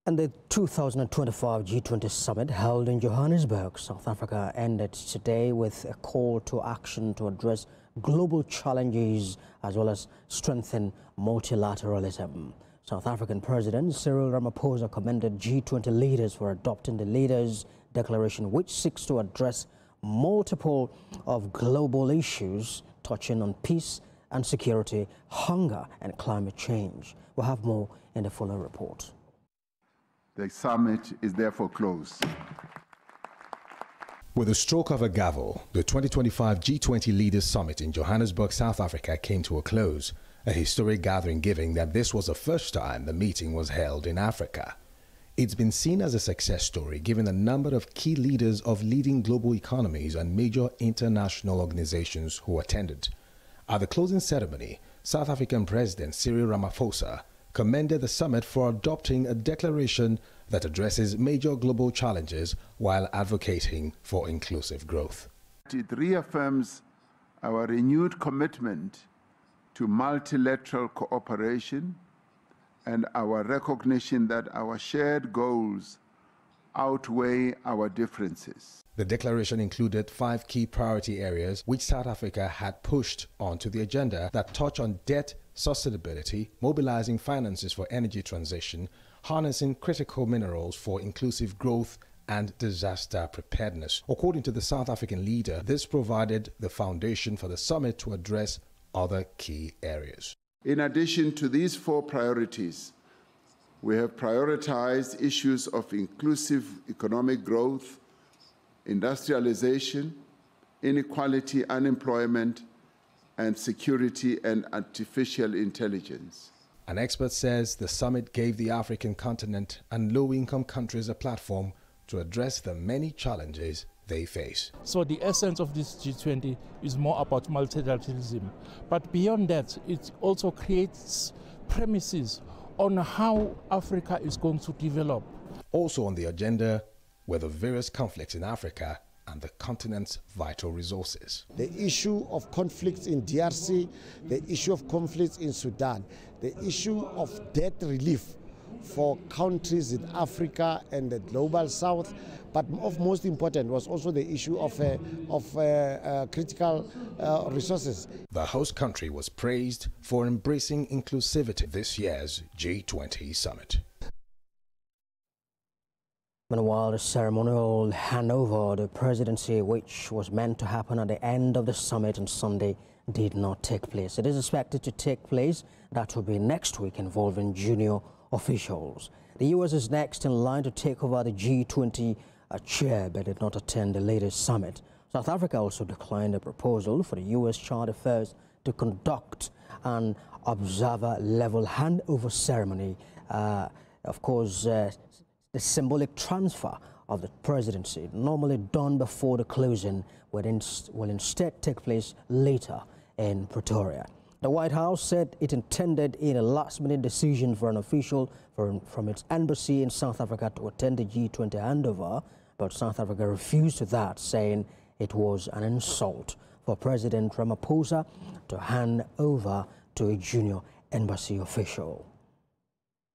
And the 2025 G20 Summit held in Johannesburg, South Africa, ended today with a call to action to address global challenges as well as strengthen multilateralism. South African President Cyril Ramaphosa commended G20 leaders for adopting the Leaders' Declaration, which seeks to address multiple of global issues touching on peace and security, hunger and climate change. We'll have more in the following report. The summit is therefore closed. With a stroke of a gavel, the 2025 G20 Leaders Summit in Johannesburg, South Africa came to a close, a historic gathering given that this was the first time the meeting was held in Africa. It's been seen as a success story given the number of key leaders of leading global economies and major international organizations who attended. At the closing ceremony, South African President Cyril Ramaphosa commended the summit for adopting a declaration that addresses major global challenges while advocating for inclusive growth. It reaffirms our renewed commitment to multilateral cooperation and our recognition that our shared goals outweigh our differences. The declaration included 5 key priority areas which South Africa had pushed onto the agenda that touch on debt sustainability, mobilizing finances for energy transition, harnessing critical minerals for inclusive growth, and disaster preparedness. According to the South African leader, this provided the foundation for the summit to address other key areas. In addition to these 4 priorities, we have prioritized issues of inclusive economic growth, industrialization, inequality, unemployment, and security and artificial intelligence. An expert says the summit gave the African continent and low-income countries a platform to address the many challenges they face. So the essence of this G20 is more about multilateralism. But beyond that, it also creates premises on how Africa is going to develop. Also on the agenda were the various conflicts in Africa and the continent's vital resources. The issue of conflicts in DRC, the issue of conflicts in Sudan, the issue of debt relief for countries in Africa and the global south, but of most important was also the issue of critical resources. The host country was praised for embracing inclusivity this year's G20 Summit. Meanwhile, the ceremonial handover of the presidency, which was meant to happen at the end of the summit on Sunday, did not take place. It is expected to take place, that will be next week, involving junior officials. The U.S. is next in line to take over the G20 chair, but did not attend the latest summit. South Africa also declined a proposal for the U.S. Charter Affairs to conduct an observer-level handover ceremony. Of course, the symbolic transfer of the presidency, normally done before the closing, will instead take place later in Pretoria. The White House said it intended in a last-minute decision for an official from its embassy in South Africa to attend the G20 handover, but South Africa refused to that, saying it was an insult for President Ramaphosa to hand over to a junior embassy official.